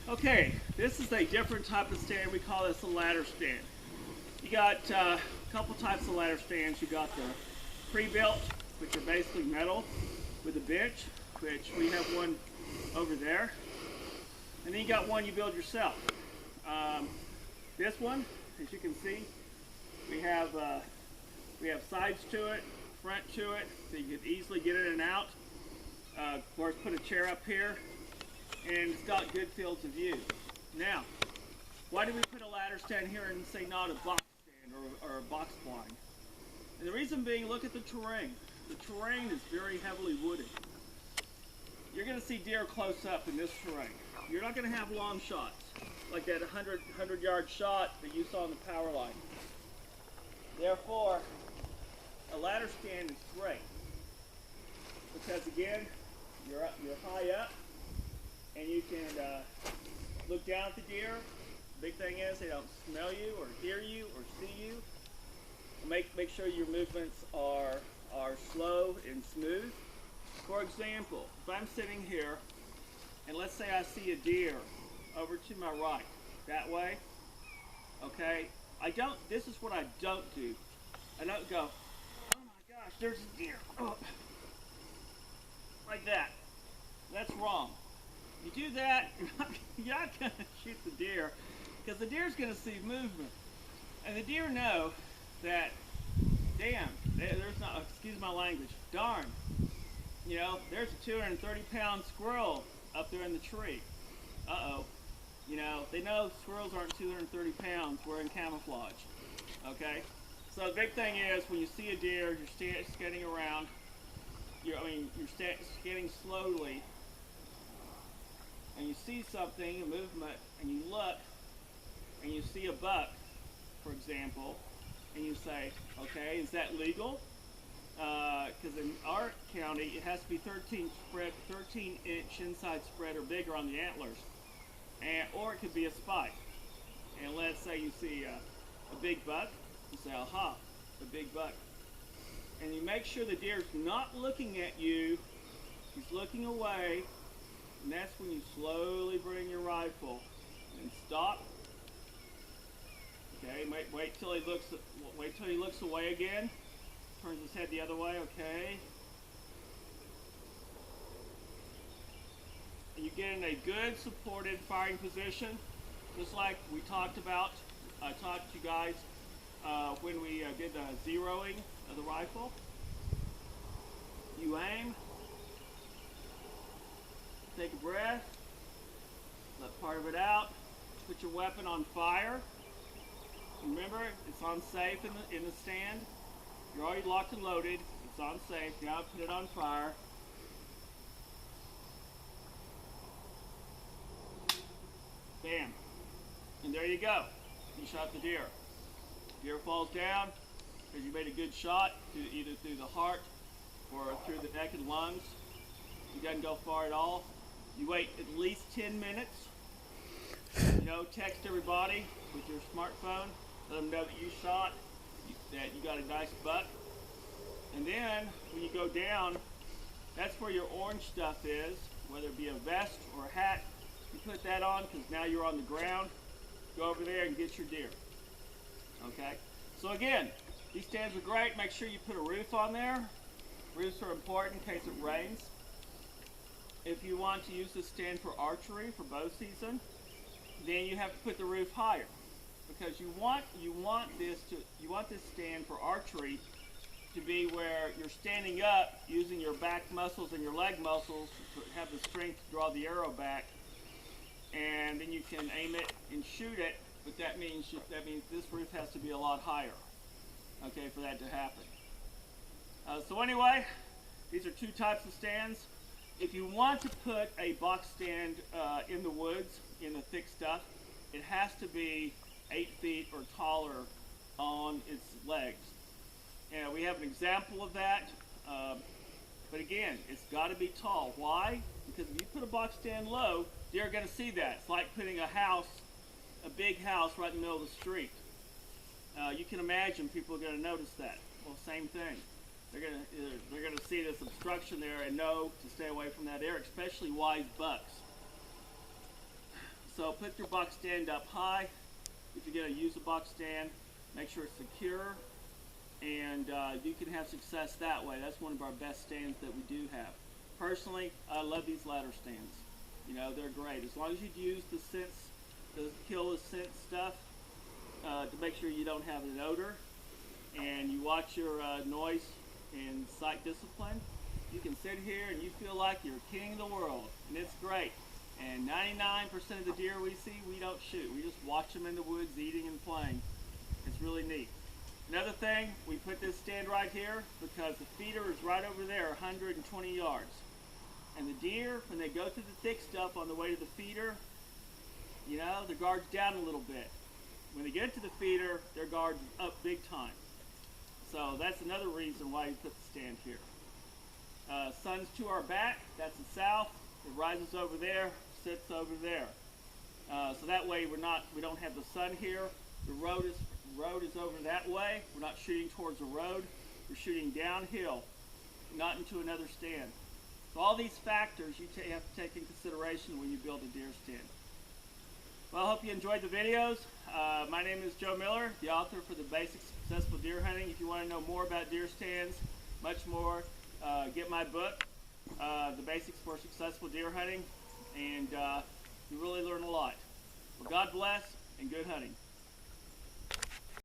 Okay, this is a different type of stand. We call this a ladder stand. You got a couple types of ladder stands. You got the pre-built, which are basically metal with a bench, which we have one over there. And then you got one you build yourself. This one, as you can see, we have sides to it, front to it, so you can easily get in and out. Of course, put a chair up here, and it's got good fields of view. Now, why do we put a ladder stand here and say not a box stand or a box blind? And the reason being, look at the terrain. The terrain is very heavily wooded. You're going to see deer close up in this terrain. You're not going to have long shots, like that 100-yard shot that you saw on the power line. Therefore, a ladder stand is great because, again, you're high up, and you can look down at the deer. The big thing is they don't smell you or hear you or see you. Make sure your movements are slow and smooth. For example, if I'm sitting here and let's say I see a deer over to my right, that way, okay, this is what I don't do. I don't go, oh my gosh, there's a deer, oh, like that. That's wrong. You do that, you're not going to shoot the deer because the deer's going to see movement. And the deer know that, damn, there's not, excuse my language, darn, you know, there's a 230-pound squirrel up there in the tree. Uh-oh. You know, they know squirrels aren't 230 pounds wearing camouflage. Okay? So the big thing is when you see a deer, you're skating around, you're skating slowly, and you see something, a movement, and you look, and you see a buck, for example, and you say, okay, is that legal? Because in our county, it has to be 13-inch inside spread or bigger on the antlers, or it could be a spike. And let's say you see a big buck, you say, aha, a big buck. And you make sure the deer's not looking at you, he's looking away, and that's when you slowly bring your rifle and stop. Okay, wait till he looks away again. Turns his head the other way, okay. And you get in a good supported firing position, just like we talked about. I taught you guys when we did the zeroing of the rifle. You aim, take a breath, let part of it out, put your weapon on fire. Remember, it's on safe in the stand. You're already locked and loaded. It's on safe. Now put it on fire. Bam. And there you go. You shot the deer. Deer falls down because you made a good shot, either through the heart or through the neck and lungs. You doesn't go far at all. You wait at least 10 minutes. You know, text everybody with your smartphone. Let them know that you shot, that you got a nice buck. And then when you go down, that's where your orange stuff is, whether it be a vest or a hat. You put that on because now you're on the ground. Go over there and get your deer. Okay? So again, these stands are great. Make sure you put a roof on there. Roofs are important in case it rains. If you want to use this stand for archery, for bow season, then you have to put the roof higher. Because you want this stand for archery to be where you're standing up using your back muscles and your leg muscles to have the strength to draw the arrow back, and then you can aim it and shoot it. But that means this roof has to be a lot higher, okay, for that to happen. So anyway, these are two types of stands. If you want to put a box stand in the woods, in the thick stuff, it has to be 8 feet or taller on its legs. And we have an example of that, but again, it's got to be tall. Why? Because if you put a box stand low, deer are going to see that. It's like putting a big house right in the middle of the street. You can imagine people are going to notice that. Well, same thing. They're going to see this obstruction there and know to stay away from that area, especially wise bucks. So put your box stand up high. If you're going to use a box stand, make sure it's secure, and you can have success that way. That's one of our best stands that we do have. Personally, I love these ladder stands. You know, they're great. As long as you use the kill the scent stuff to make sure you don't have an odor, and you watch your noise and sight discipline, you can sit here and you feel like you're king of the world, and it's great. And 99% of the deer we see, we don't shoot. We just watch them in the woods eating and playing. It's really neat. Another thing, we put this stand right here because the feeder is right over there, 120 yards. And the deer, when they go through the thick stuff on the way to the feeder, you know, their guard's down a little bit. When they get to the feeder, their guard's up big time. So that's another reason why you put the stand here. Sun's to our back, that's the south. It rises over there, sits over there. So that way we don't have the sun here. The road is over that way. We're not shooting towards the road. We're shooting downhill, not into another stand. So all these factors you have to take in consideration when you build a deer stand. Well, I hope you enjoyed the videos. My name is Joe Miller, the author for The Basics of Successful Deer Hunting. If you want to know more about deer stands, much more, get my book, The Basics for Successful Deer Hunting, and you really learn a lot. Well, God bless and good hunting.